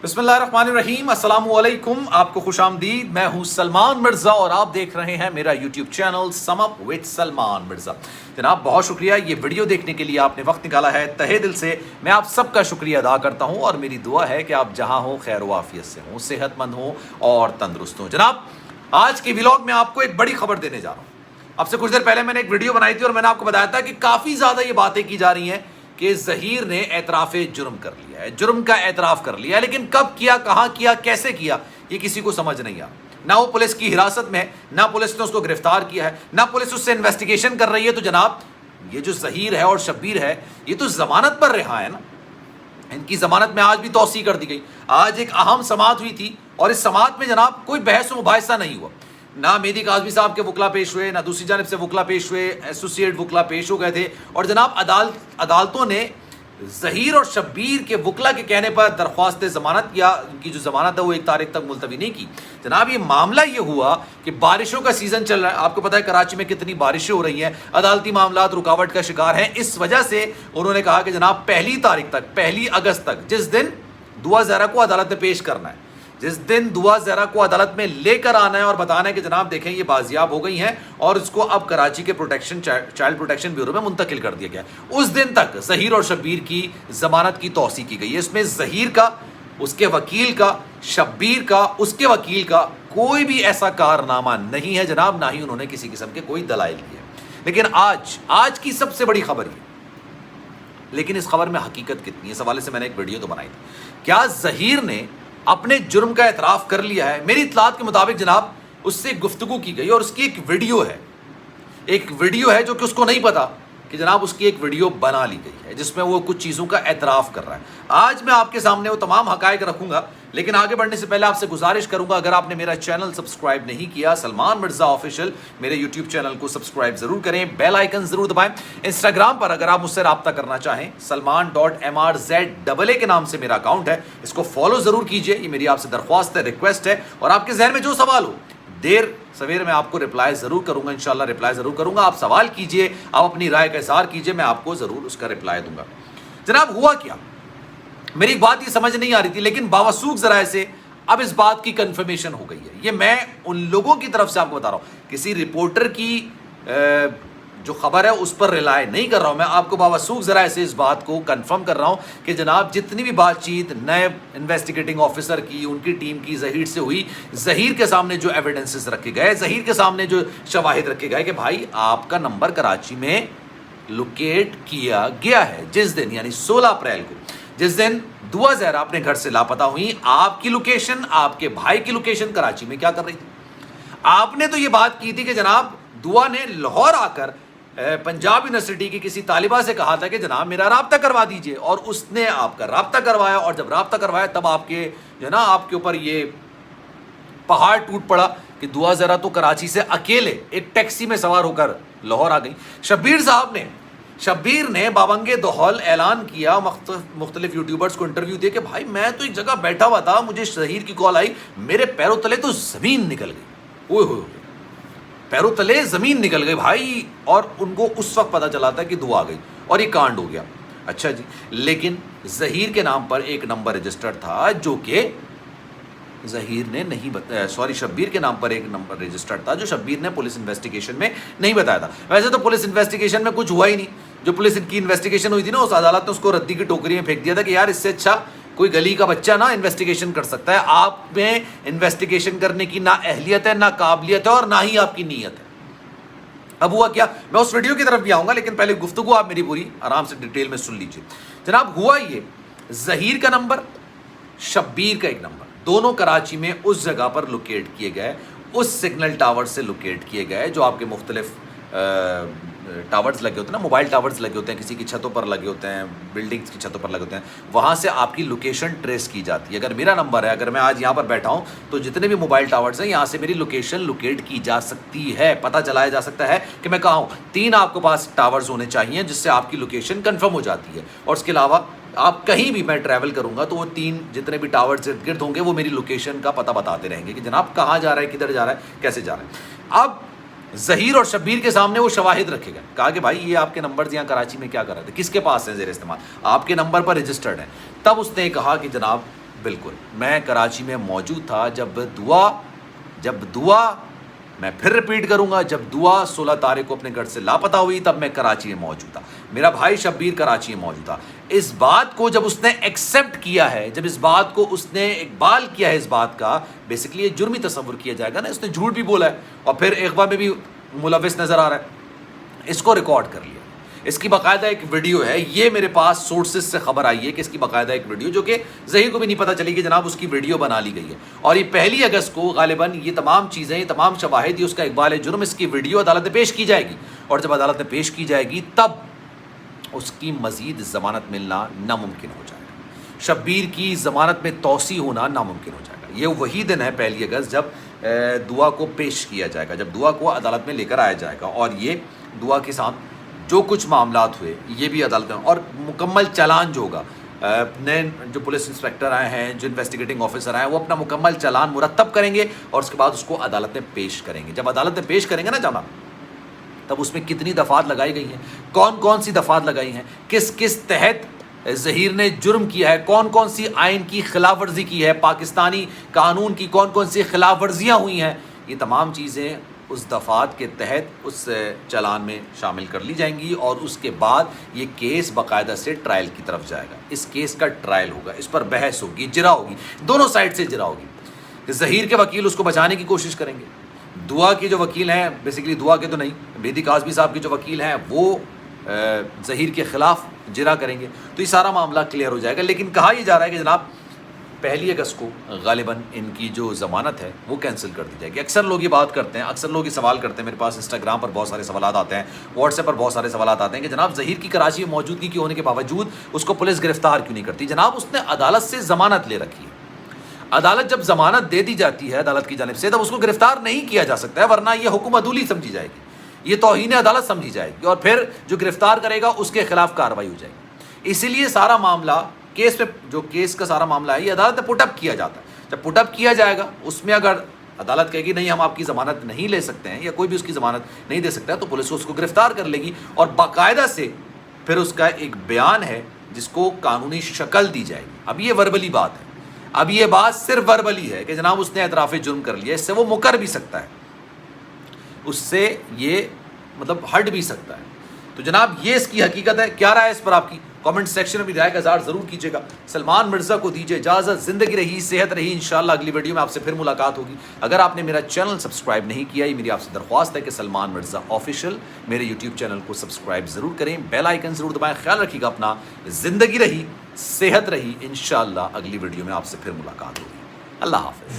بسم اللہ الرحمن الرحیم، السلام علیکم، آپ کو خوش آمدید۔ میں ہوں سلمان مرزا اور آپ دیکھ رہے ہیں میرا YouTube channel some up with Salman Mirza. جناب بہت شکریہ یہ ویڈیو دیکھنے کے لیے، آپ نے وقت نکالا ہے، تہہ دل سے میں آپ سب کا شکریہ ادا کرتا ہوں اور میری دعا ہے کہ آپ جہاں ہوں خیر و عافیت سے ہوں، صحت مند ہوں اور تندرست ہوں۔ جناب آج کی ولاگ میں آپ کو ایک بڑی خبر دینے جا رہا ہوں۔ اب سے کچھ دیر پہلے میں نے ایک ویڈیو بنائی تھی اور میں نے آپ کو بتایا تھا کہ کافی زیادہ یہ باتیں کی جا رہی ہیں کہ ظہیر نے اعتراف جرم کر لیا ہے، جرم کا اعتراف کر لیا ہے، لیکن کب کیا، کہاں کیا، کیسے کیا، یہ کسی کو سمجھ نہیں آ نہ وہ پولیس کی حراست میں ہے، نہ پولیس نے اس کو گرفتار کیا ہے، نہ پولیس اس سے انویسٹیگیشن کر رہی ہے۔ تو جناب یہ جو ظہیر ہے اور شبیر ہے یہ تو ضمانت پر رہا ہے نا، ان کی ضمانت میں آج بھی توسیع کر دی گئی۔ آج ایک اہم سماعت ہوئی تھی اور اس سماعت میں جناب کوئی بحث و مباحثہ نہیں ہوا، نہ مہدی کاظمی صاحب کے وکلا پیش ہوئے، نہ دوسری جانب سے وکلا پیش ہوئے، ایسوسیٹ وکلا پیش ہو گئے تھے، اور جناب عدالتوں نے ظہیر اور شبیر کے وکلا کے کہنے پر درخواست ضمانت یا ان کی جو ضمانت ہے وہ 1 تاریخ تک ملتوی نہیں کی۔ جناب یہ معاملہ یہ ہوا کہ بارشوں کا سیزن چل رہا ہے، آپ کو پتہ ہے کراچی میں کتنی بارشیں ہو رہی ہیں، عدالتی معاملات رکاوٹ کا شکار ہیں۔ اس وجہ سے انہوں نے کہا کہ جناب 1 تاریخ تک، 1 اگست تک، جس دن دعا زہرا کو عدالت میں پیش کرنا ہے، جس دن دعا زہرا کو عدالت میں لے کر آنا ہے اور بتانا ہے کہ جناب دیکھیں یہ بازیاب ہو گئی ہیں اور اس کو اب کراچی کے چائلڈ پروٹیکشن بیورو میں منتقل کر دیا گیا ہے، اس دن تک ظہیر اور شبیر کی ضمانت کی توسیع کی گئی ہے۔ اس میں ظہیر کا، اس کے وکیل کا، شبیر کا، اس کے وکیل کا کوئی بھی ایسا کارنامہ نہیں ہے جناب، نہ ہی انہوں نے کسی قسم کے کوئی دلائل دیے۔ لیکن آج کی سب سے بڑی خبر یہ، لیکن اس خبر میں حقیقت کتنی ہے، اس حوالے سے میں نے ایک ویڈیو تو بنائی تھی۔ کیا ظہیر نے اپنے جرم کا اعتراف کر لیا ہے؟ میری اطلاعات کے مطابق جناب اس سے گفتگو کی گئی اور اس کی ایک ویڈیو ہے جو کہ اس کو نہیں پتا کہ جناب اس کی ایک ویڈیو بنا لی گئی ہے جس میں وہ کچھ چیزوں کا اعتراف کر رہا ہے۔ آج میں آپ کے سامنے وہ تمام حقائق رکھوں گا، لیکن آگے بڑھنے سے پہلے آپ سے گزارش کروں گا اگر آپ نے میرا چینل سبسکرائب نہیں کیا، سلمان مرزا آفیشیل، میرے یوٹیوب چینل کو سبسکرائب ضرور کریں، بیل آئیکن ضرور دبائیں۔ انسٹاگرام پر اگر آپ مجھ سے رابطہ کرنا چاہیں، salman.mrz کے نام سے میرا اکاؤنٹ ہے، اس کو فالو ضرور کیجئے، یہ میری آپ سے درخواست ہے، ریکویسٹ ہے، اور آپ کے ذہن میں جو سوال ہو دیر سویر میں آپ کو رپلائی ضرور کروں گا، انشاءاللہ رپلائی ضرور کروں گا۔ آپ سوال کیجئے، آپ اپنی رائے کا اظہار کیجئے، میں آپ کو ضرور اس کا رپلائی دوں گا۔ جناب ہوا کیا، میری ایک بات یہ سمجھ نہیں آ رہی تھی، لیکن باوثوق ذرائع سے اب اس بات کی کنفرمیشن ہو گئی ہے۔ یہ میں ان لوگوں کی طرف سے آپ کو بتا رہا ہوں، کسی رپورٹر کی جو خبر ہے اس پر ریلائی نہیں کر رہا ہوں، میں آپ کو باوثوق ذرائع سے اس بات کو کنفرم کر رہا ہوں کہ جناب جتنی بھی بات چیت نئے انویسٹیگیٹنگ آفیسر کی، ان کی ٹیم کی ظہیر سے ہوئی، ظہیر کے سامنے جو ایویڈنسز رکھے گئے، ظہیر کے سامنے جو شواہد رکھے گئے کہ بھائی آپ کا نمبر کراچی میں لوکیٹ کیا گیا ہے، جس دن یعنی 16 اپریل کو، جس دن دعا زہرا اپنے گھر سے لاپتہ ہوئی، آپ کی لوکیشن، آپ کے بھائی کی لوکیشن کراچی میں کیا کر رہی تھی؟ آپ نے تو یہ بات کی تھی کہ جناب دعا نے لاہور آ کر پنجاب یونیورسٹی کی کسی طالبہ سے کہا تھا کہ جناب میرا رابطہ کروا دیجئے، اور اس نے آپ کا رابطہ کروایا، اور جب رابطہ کروایا تب آپ کے جو نا آپ کے اوپر یہ پہاڑ ٹوٹ پڑا کہ دعا زہرا تو کراچی سے اکیلے ایک ٹیکسی میں سوار ہو کر لاہور آ گئی۔ شبیر نے بابنگے دہل اعلان کیا، مختلف یوٹیوبرز کو انٹرویو دے کہ بھائی میں تو ایک جگہ بیٹھا ہوا تھا، مجھے ظہیر کی کال آئی، میرے پیروں تلے تو زمین نکل گئی، اوئے ہوئے پیروں تلے زمین نکل گئی بھائی، اور ان کو اس وقت پتا چلا تھا کہ دعا آ گئی اور یہ کانڈ ہو گیا۔ اچھا جی، لیکن ظہیر کے نام پر ایک نمبر رجسٹرڈ تھا جو کہ ظہیر نے نہیں بتایا، شبیر کے نام پر ایک نمبر رجسٹرڈ تھا جو شبیر نے پولیس انویسٹیگیشن میں نہیں بتایا تھا۔ ویسے تو پولیس انویسٹیگیشن میں کچھ ہوا ہی نہیں، جو پولیس کی انویسٹیگیشن ہوئی تھی نا، اس عدالت نے اس کو ردی کی ٹوکری میں پھینک دیا تھا کہ یار اس سے اچھا کوئی گلی کا بچہ نا انویسٹیگیشن کر سکتا ہے، آپ میں انویسٹیگیشن کرنے کی نہ اہلیت ہے، نہ قابلیت ہے، اور نہ ہی آپ کی نیت ہے۔ اب ہوا کیا، میں اس ویڈیو کی طرف بھی آؤں گا، لیکن پہلے گفتگو آپ میری پوری آرام سے ڈیٹیل میں سن لیجئے۔ جناب ہوا یہ، ظہیر کا نمبر، شبیر کا ایک نمبر، دونوں کراچی میں اس جگہ پر لوکیٹ کیے گئے، اس سگنل ٹاور سے لوکیٹ کیے گئے جو آپ کے مختلف ٹاورز لگے ہوتے ہیں نا، موبائل ٹاورز لگے ہوتے ہیں، کسی کی چھتوں پر لگے ہوتے ہیں، بلڈنگز کی چھتوں پر لگے ہوتے ہیں، وہاں سے آپ کی لوکیشن ٹریس کی جاتی ہے۔ اگر میرا نمبر ہے، اگر میں آج یہاں پر بیٹھا ہوں تو جتنے بھی موبائل ٹاورز ہیں یہاں سے میری لوکیشن لوکیٹ کی جا سکتی ہے، پتہ چلایا جا سکتا ہے کہ میں کہاں ہوں۔ 3 آپ کے پاس ٹاورز ہونے چاہیے جس سے آپ کی لوکیشن کنفرم ہو جاتی ہے، اور اس کے علاوہ آپ کہیں بھی میں ٹریول کروں گا تو وہ 3 جتنے بھی ٹاورز ارد گرد ہوں گے وہ میری لوکیشن کا پتہ بتاتے رہیں گے کہ جناب کہاں جا رہا ہے، کدھر جا رہا ہے، کیسے جا رہا ہے۔ اب ظہیر اور شبیر کے سامنے وہ شواہد رکھے گئے، کہا کہ بھائی یہ آپ کے نمبرز یہاں کراچی میں کیا کر رہے تھے، کس کے پاس ہیں زیر استعمال، آپ کے نمبر پر رجسٹرڈ ہیں۔ تب اس نے کہا کہ جناب بالکل میں کراچی میں موجود تھا جب دعا میں پھر ریپیٹ کروں گا، جب دعا 16 تاریخ کو اپنے گھر سے لاپتہ ہوئی تب میں کراچی میں موجود تھا، میرا بھائی شبیر کراچی میں موجود تھا۔ اس بات کو جب اس نے ایکسیپٹ کیا ہے، جب اس بات کو اس نے اقبال کیا ہے، اس بات کا بیسیکلی یہ جرمی تصور کیا جائے گا نا، اس نے جھوٹ بھی بولا ہے اور پھر اغوا میں بھی ملوث نظر آ رہا ہے، اس کو ریکارڈ کر لیا، اس کی باقاعدہ ایک ویڈیو ہے، یہ میرے پاس سورسز سے خبر آئی ہے کہ اس کی باقاعدہ ایک ویڈیو، جو کہ ظہیر کو بھی نہیں پتہ چلی کہ جناب اس کی ویڈیو بنا لی گئی ہے، اور یہ 1 اگست کو غالباً یہ تمام چیزیں، یہ تمام شواہد، یہ اس کا اقبال جرم، اس کی ویڈیو عدالت میں پیش کی جائے گی، اور جب عدالت میں پیش کی جائے گی تب اس کی مزید ضمانت ملنا ناممکن ہو جائے گا، شبیر کی ضمانت میں توسیع ہونا ناممکن ہو جائے گا۔ یہ وہی دن ہے 1 اگست جب دعا کو پیش کیا جائے گا، جب دعا کو عدالت میں لے کر آیا جائے گا، اور یہ دعا کے ساتھ جو کچھ معاملات ہوئے یہ بھی عدالت میں، اور مکمل چالان جو ہوگا، نئے جو پولیس انسپیکٹر آئے ہیں، جو انویسٹیگیٹنگ آفیسر آئے ہیں، وہ اپنا مکمل چالان مرتب کریں گے اور اس کے بعد اس کو عدالت میں پیش کریں گے۔ جب عدالت میں پیش کریں گے نا جناب، تب اس میں کتنی دفعات لگائی گئی ہیں، کون کون سی دفعات لگائی ہیں، کس کس تحت ظہیر نے جرم کیا ہے، کون کون سی آئین کی خلاف ورزی کی ہے، پاکستانی قانون کی کون کون سی خلاف ورزیاں ہوئی ہیں، یہ تمام چیزیں اس دفعات کے تحت اس چالان میں شامل کر لی جائیں گی، اور اس کے بعد یہ کیس باقاعدہ سے ٹرائل کی طرف جائے گا، اس کیس کا ٹرائل ہوگا، اس پر بحث ہوگی، جرا ہوگی، دونوں سائڈ سے جرا ہوگی۔ ظہیر کے وکیل اس کو بچانے کی کوشش کریں گے، دعا کے جو وکیل ہیں، بیسیکلی دعا کے تو نہیں، بیدی کاظمی صاحب کے جو وکیل ہیں وہ ظہیر کے خلاف جرا کریں گے، تو یہ سارا معاملہ کلیئر ہو جائے گا۔ لیکن کہا یہ جا رہا ہے کہ جناب 1 اگست کو غالباً ان کی جو ضمانت ہے وہ کینسل کر دی جائے گی۔ اکثر لوگ یہ بات کرتے ہیں، اکثر لوگ یہ سوال کرتے ہیں، میرے پاس انسٹاگرام پر بہت سارے سوالات آتے ہیں، واٹس ایپ پر بہت سارے سوالات آتے ہیں کہ جناب ظہیر کی کراچی میں موجودگی کے ہونے کے باوجود اس کو پولیس گرفتار کیوں نہیں کرتی؟ جناب اس نے عدالت سے ضمانت لے رکھی ہے، عدالت جب ضمانت دے دی جاتی ہے عدالت کی جانب سے، تب اس کو گرفتار نہیں کیا جا سکتا ہے، ورنہ یہ حکم عدولی سمجھی جائے گی، یہ توہین عدالت سمجھی جائے گی، اور پھر جو گرفتار کرے گا اس کے خلاف کارروائی ہو جائے گی۔ اسی لیے سارا معاملہ کیس پہ، جو کیس کا سارا معاملہ ہے، یہ عدالت میں پٹ اپ کیا جاتا ہے۔ جب پٹ اپ کیا جائے گا، اس میں اگر عدالت کہے گی نہیں ہم آپ کی ضمانت نہیں لے سکتے ہیں، یا کوئی بھی اس کی ضمانت نہیں دے سکتا ہے، تو پولیس اس کو گرفتار کر لے گی، اور باقاعدہ سے پھر اس کا ایک بیان ہے جس کو قانونی شکل دی جائے گی۔ اب یہ وربلی بات ہے، اب یہ بات صرف وربلی ہے کہ جناب اس نے اعتراف جرم کر لیا، اس سے وہ مکر بھی سکتا ہے، اس سے یہ مطلب ہٹ بھی سکتا ہے۔ تو جناب یہ اس کی حقیقت ہے، کیا رائے اس پر آپ کی؟ کامنٹ سیکشن میں بھی رائے کا اظہار ضرور کیجیے گا۔ سلمان مرزا کو دیجیے اجازت، زندگی رہی، صحت رہی، انشاءاللہ اگلی ویڈیو میں آپ سے پھر ملاقات ہوگی۔ اگر آپ نے میرا چینل سبسکرائب نہیں کیا، یہ میری آپ سے درخواست ہے کہ سلمان مرزا آفیشیل میرے یوٹیوب چینل کو سبسکرائب ضرور کریں، بیل آئیکن ضرور دبائیں۔ خیال رکھیے گا اپنا، زندگی رہی، صحت رہی، انشاءاللہ اگلی ویڈیو میں آپ سے پھر ملاقات ہوگی۔ اللہ حافظ۔